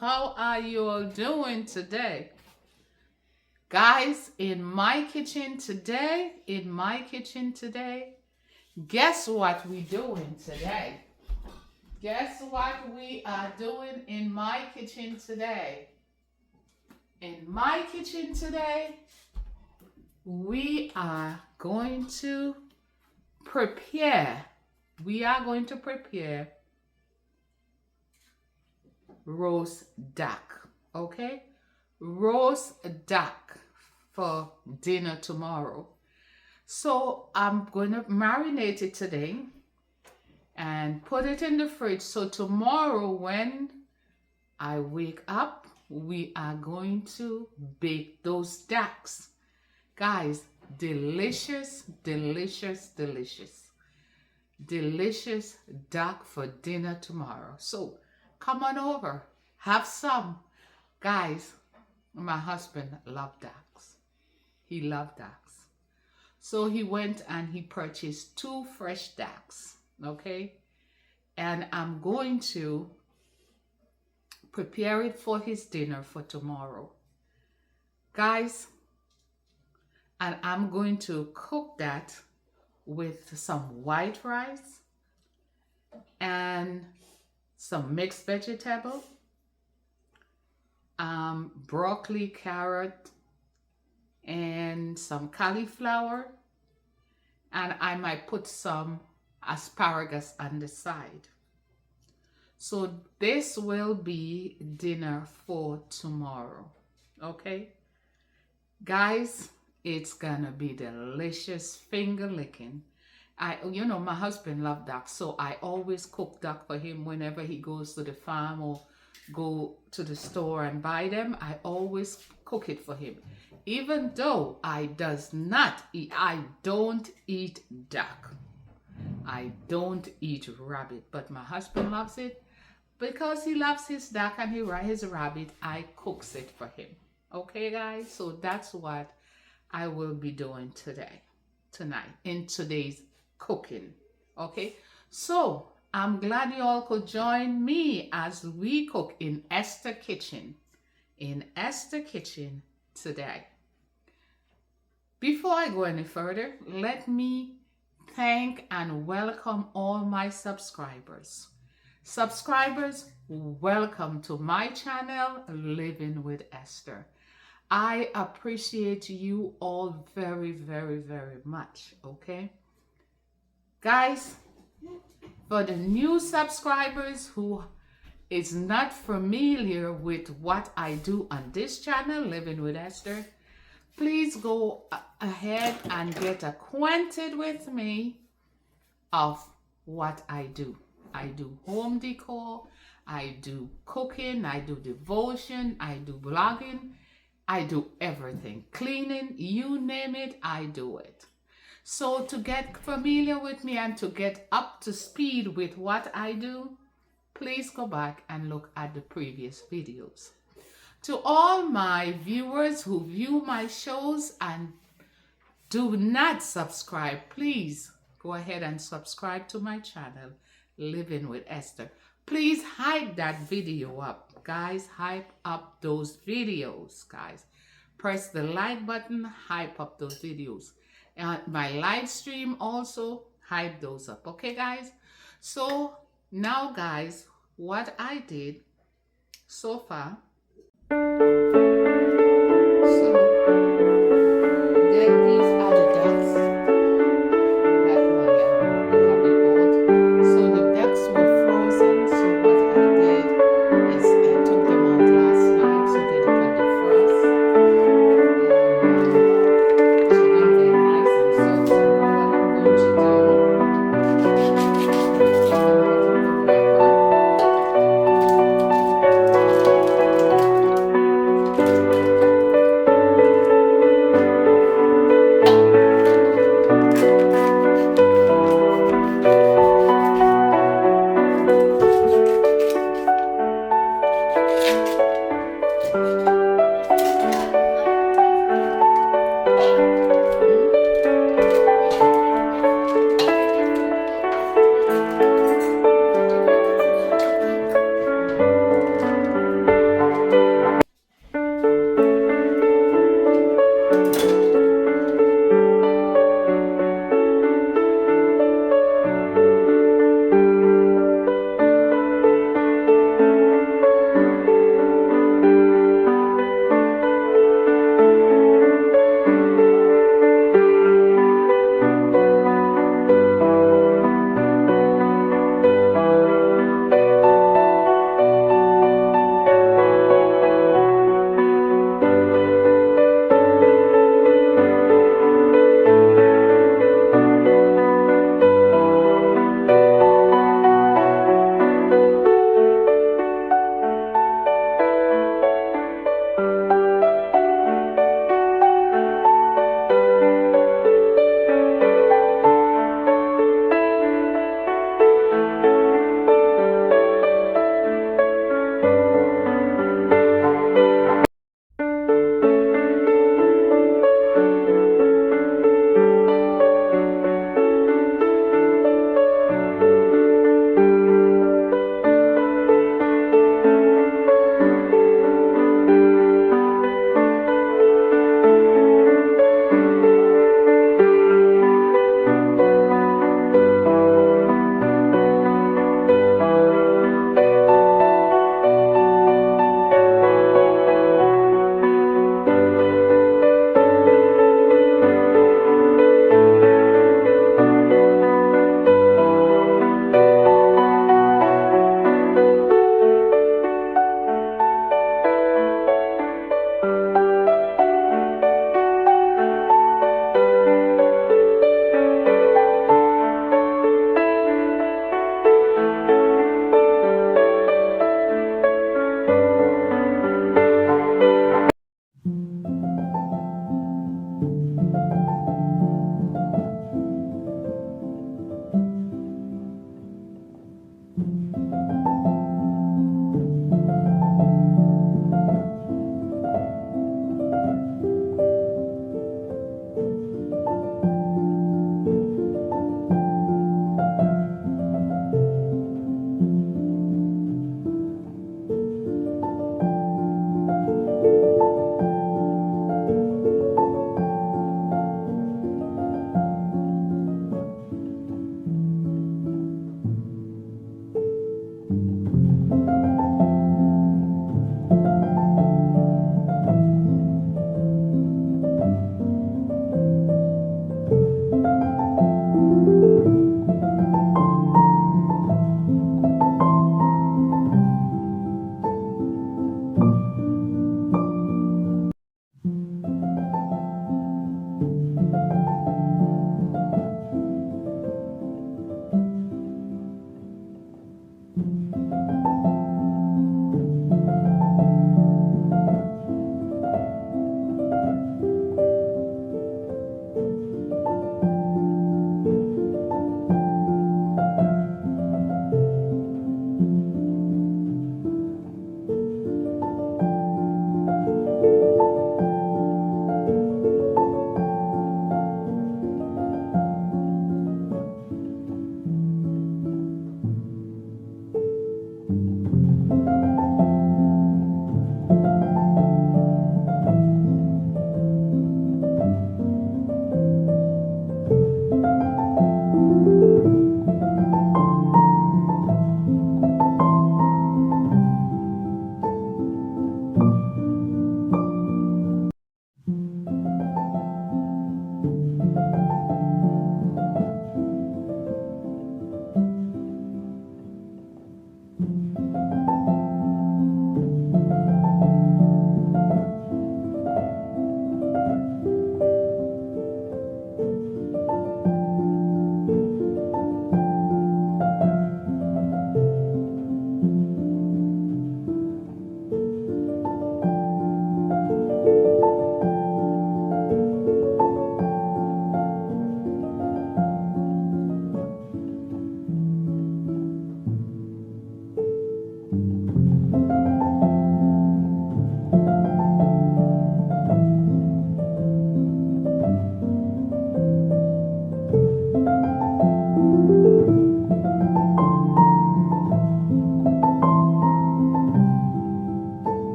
How are you all doing today? Guys, in my kitchen today, guess what we doing today? Guess what we are doing in my kitchen today? In my kitchen today, we are going to prepare roast duck, okay? Roast duck for dinner tomorrow. So I'm going to marinate it today and put it in the fridge. So tomorrow when I wake up, we are going to bake those ducks. Guys, delicious, delicious, delicious. Delicious duck for dinner tomorrow. So come on over, have some. Guys, my husband loved ducks. He loved ducks. So he went and he purchased 2 fresh ducks, okay? And I'm going to prepare it for his dinner for tomorrow. Guys, and I'm going to cook that with some white rice and some mixed vegetable, broccoli, carrot, and some cauliflower, and I might put some asparagus on the side. So this will be dinner for tomorrow, okay? Guys, it's gonna be delicious, finger licking. My husband loves duck, so I always cook duck for him whenever he goes to the farm or go to the store and buy them. I always cook it for him. Even though I don't eat duck. I don't eat rabbit, but my husband loves it. Because he loves his duck and his rabbit, I cooks it for him. Okay, guys? So that's what I will be doing tonight, in today's cooking. Okay? So, I'm glad you all could join me as we cook in Esther Kitchen. In Esther Kitchen today. Before I go any further, let me thank and welcome all my subscribers. Subscribers, welcome to my channel, Living with Esther. I appreciate you all very, very, very much, okay? Guys, for the new subscribers who is not familiar with what I do on this channel, Living with Esther, please go ahead and get acquainted with me of what I do. I do home decor, I do cooking, I do devotion, I do blogging, I do everything. Cleaning, you name it, I do it. So to get familiar with me and to get up to speed with what I do, please go back and look at the previous videos. To all my viewers who view my shows and do not subscribe, please go ahead and subscribe to my channel, Living with Esther. Please hype that video up, guys. Hype up those videos, guys. Press the like button, hype up those videos. And my live stream also, hype those up, okay, guys? So now, guys, what I did so far.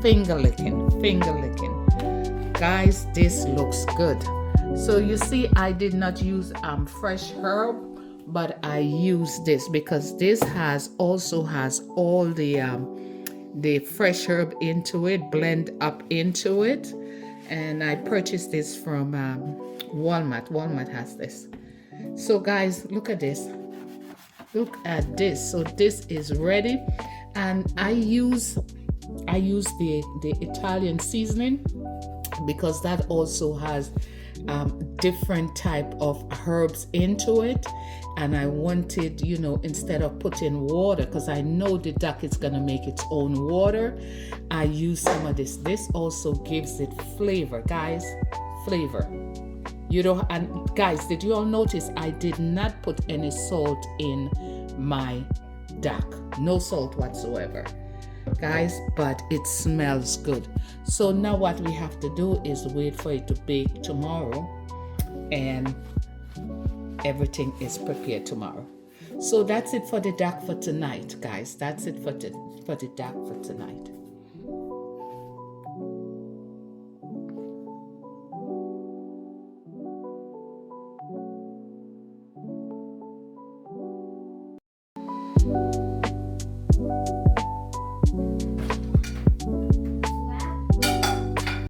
finger licking. Guys, this looks good. So you see, I did not use fresh herb, but I use this because this also has all the fresh herb into it, blend up into it. And I purchased this from Walmart. Walmart has this. So guys, look at this. Look at this. So this is ready, and I use the Italian seasoning because that also has different type of herbs into it. And I wanted, instead of putting water, because I know the duck is gonna make its own water, I use some of this. This also gives it flavor, guys. Flavor. And guys, did you all notice I did not put any salt in my duck? No salt whatsoever, guys, but it smells good. So now what we have to do is wait for it to bake tomorrow, and everything is prepared tomorrow. So that's it for the duck for tonight, guys. That's it for the duck for tonight.